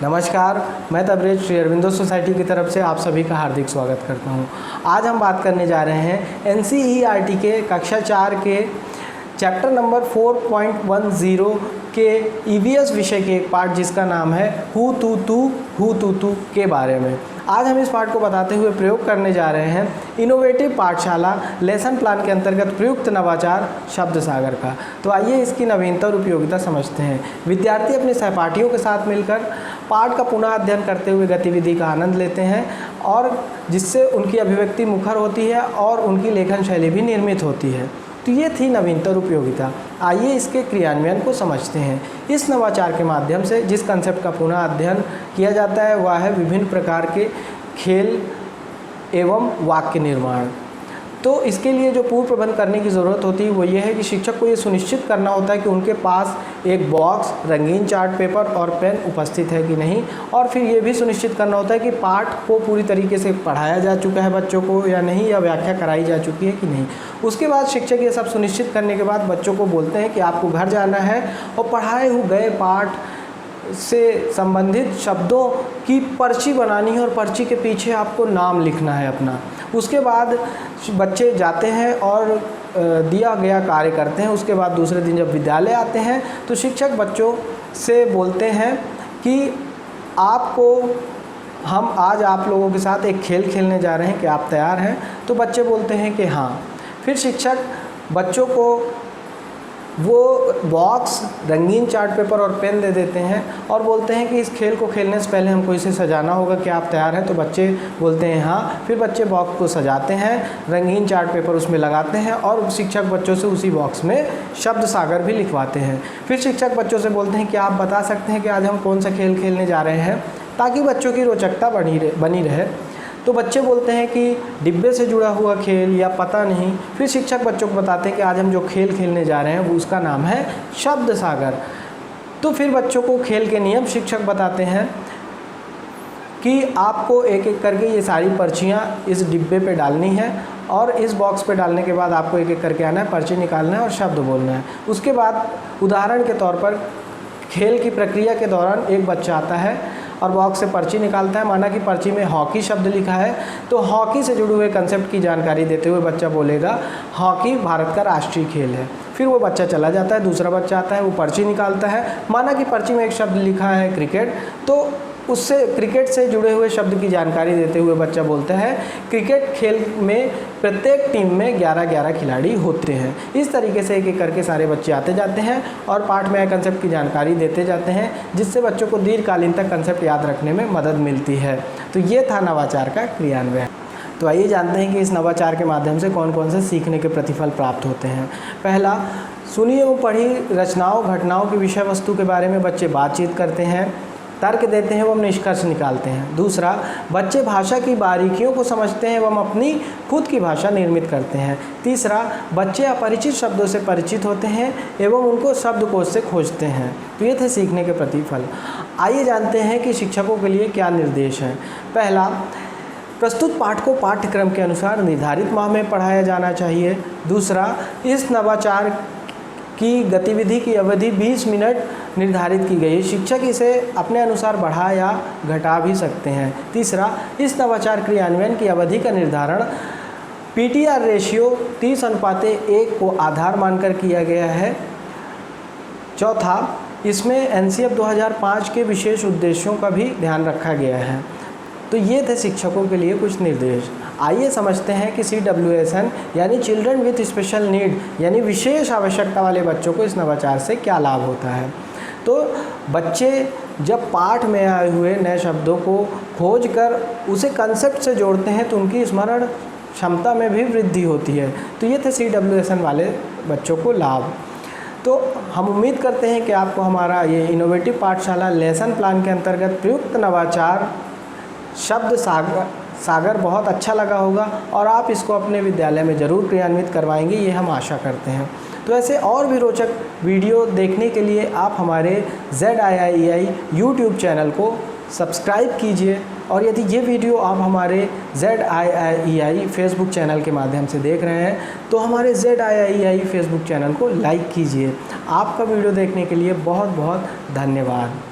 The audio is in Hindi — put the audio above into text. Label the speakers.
Speaker 1: नमस्कार, मैं तबरेज श्री अरविंदो सोसाइटी की तरफ से आप सभी का हार्दिक स्वागत करता हूं। आज हम बात करने जा रहे हैं एनसीईआरटी के कक्षा 4 के चैप्टर नंबर 4.10 के ईवीएस विषय के एक पार्ट जिसका नाम है हु तू तू के बारे में। आज हम इस पार्ट को बताते हुए प्रयोग करने जा रहे हैं इनोवेटिव पाठशाला लेसन प्लान के अंतर्गत प्रयुक्त नवाचार शब्द सागर का। तो आइए इसकी नवीनता और उपयोगिता समझते हैं। विद्यार्थी अपने सहपाठियों के साथ मिलकर पाठ का पुनः अध्ययन करते हुए गतिविधि का आनंद लेते हैं और जिससे उनकी अभिव्यक्ति मुखर होती है और उनकी लेखन शैली भी निर्मित होती है। तो ये थी नवीनता और उपयोगिता। आइए इसके क्रियान्वयन को समझते हैं। इस नवाचार के माध्यम से जिस कंसेप्ट का पुनः अध्ययन किया जाता है वह है विभिन्न प्रकार के खेल एवं वाक्य निर्माण। तो इसके लिए जो पूर्व प्रबंध करने की ज़रूरत होती है वो ये है कि शिक्षक को ये सुनिश्चित करना होता है कि उनके पास एक बॉक्स, रंगीन चार्ट पेपर और पेन उपस्थित है कि नहीं, और फिर ये भी सुनिश्चित करना होता है कि पाठ को पूरी तरीके से पढ़ाया जा चुका है बच्चों को या नहीं, या व्याख्या कराई जा चुकी है कि नहीं। उसके बाद शिक्षक ये सब सुनिश्चित करने के बाद बच्चों को बोलते हैं कि आपको घर जाना है और पढ़ाए हुए गए पाठ से संबंधित शब्दों की पर्ची बनानी है और पर्ची के पीछे आपको नाम लिखना है अपना। उसके बाद बच्चे जाते हैं और दिया गया कार्य करते हैं। उसके बाद दूसरे दिन जब विद्यालय आते हैं तो शिक्षक बच्चों से बोलते हैं कि हम आज आप लोगों के साथ एक खेल खेलने जा रहे हैं, कि आप तैयार हैं? तो बच्चे बोलते हैं कि हाँ। फिर शिक्षक बच्चों को वो बॉक्स, रंगीन चार्ट पेपर और पेन दे देते हैं और बोलते हैं कि इस खेल को खेलने से पहले हमको इसे सजाना होगा, कि आप तैयार हैं? तो बच्चे बोलते हैं हाँ। फिर बच्चे बॉक्स को सजाते हैं, रंगीन चार्ट पेपर उसमें लगाते हैं और शिक्षक बच्चों से उसी बॉक्स में शब्द सागर भी लिखवाते हैं। फिर शिक्षक बच्चों से बोलते हैं कि आप बता सकते हैं कि आज हम कौन सा खेल खेलने जा रहे हैं, ताकि बच्चों की रोचकता बनी रहे। तो बच्चे बोलते हैं कि डिब्बे से जुड़ा हुआ खेल या पता नहीं। फिर शिक्षक बच्चों को बताते हैं कि आज हम जो खेल खेलने जा रहे हैं वो उसका नाम है शब्द सागर। तो फिर बच्चों को खेल के नियम शिक्षक बताते हैं कि आपको एक एक करके ये सारी पर्चियाँ इस डिब्बे पे डालनी है और इस बॉक्स पे डालने के बाद आपको एक एक करके आना है, पर्ची निकालना है और शब्द बोलना है। उसके बाद उदाहरण के तौर पर खेल की प्रक्रिया के दौरान एक बच्चा आता है और बॉक्स से पर्ची निकालता है। माना कि पर्ची में हॉकी शब्द लिखा है, तो हॉकी से जुड़े हुए कंसेप्ट की जानकारी देते हुए बच्चा बोलेगा हॉकी भारत का राष्ट्रीय खेल है। फिर वो बच्चा चला जाता है, दूसरा बच्चा आता है, वो पर्ची निकालता है। माना कि पर्ची में एक शब्द लिखा है क्रिकेट, तो उससे क्रिकेट से जुड़े हुए शब्द की जानकारी देते हुए बच्चा बोलता है क्रिकेट खेल में प्रत्येक टीम में 11-11 खिलाड़ी होते हैं। इस तरीके से एक एक करके सारे बच्चे आते जाते हैं और पाठ में आए कंसेप्ट की जानकारी देते जाते हैं, जिससे बच्चों को दीर्घकालीन तक कंसेप्ट याद रखने में मदद मिलती है। तो ये था नवाचार का क्रियान्वयन। तो आइए जानते हैं कि इस नवाचार के माध्यम से कौन कौन से सीखने के प्रतिफल प्राप्त होते हैं। पहला, सुनी एवं पढ़ी रचनाओं घटनाओं की विषय वस्तु के बारे में बच्चे बातचीत करते हैं, तर्क देते हैं एवं निष्कर्ष निकालते हैं। दूसरा, बच्चे भाषा की बारीकियों को समझते हैं एवं अपनी खुद की भाषा निर्मित करते हैं। तीसरा, बच्चे अपरिचित शब्दों से परिचित होते हैं एवं उनको शब्दकोश से खोजते हैं। तो ये थे सीखने के प्रतिफल। आइए जानते हैं कि शिक्षकों के लिए क्या निर्देश हैं। पहला, प्रस्तुत पाठ को पाठ्यक्रम के अनुसार निर्धारित माह में पढ़ाया जाना चाहिए। दूसरा, इस नवाचार की गतिविधि की अवधि 20 मिनट निर्धारित की गई है। शिक्षक इसे अपने अनुसार बढ़ा या घटा भी सकते हैं। तीसरा, इस नवाचार क्रियान्वयन की अवधि का निर्धारण पीटीआर रेशियो 30:1 को आधार मानकर किया गया है। चौथा, इसमें एनसीएफ 2005 के विशेष उद्देश्यों का भी ध्यान रखा गया है। तो ये थे शिक्षकों के लिए कुछ निर्देश। आइए समझते हैं कि CWSN यानी चिल्ड्रन विथ स्पेशल नीड यानी विशेष आवश्यकता वाले बच्चों को इस नवाचार से क्या लाभ होता है। तो बच्चे जब पाठ में आए हुए नए शब्दों को खोज कर उसे कंसेप्ट से जोड़ते हैं तो उनकी स्मरण क्षमता में भी वृद्धि होती है। तो ये थे CWSN वाले बच्चों को लाभ। तो हम उम्मीद करते हैं कि आपको हमारा ये इनोवेटिव पाठशाला लेसन प्लान के अंतर्गत प्रयुक्त नवाचार शब्द सागर बहुत अच्छा लगा होगा और आप इसको अपने विद्यालय में ज़रूर क्रियान्वित करवाएंगे, ये हम आशा करते हैं। तो ऐसे और भी रोचक वीडियो देखने के लिए आप हमारे ZIIEI यूट्यूब चैनल को सब्सक्राइब कीजिए, और यदि ये वीडियो आप हमारे ZIIEI फेसबुक चैनल के माध्यम से देख रहे हैं तो हमारे ZIIEI फेसबुक चैनल को लाइक कीजिए। आपका वीडियो देखने के लिए बहुत बहुत धन्यवाद।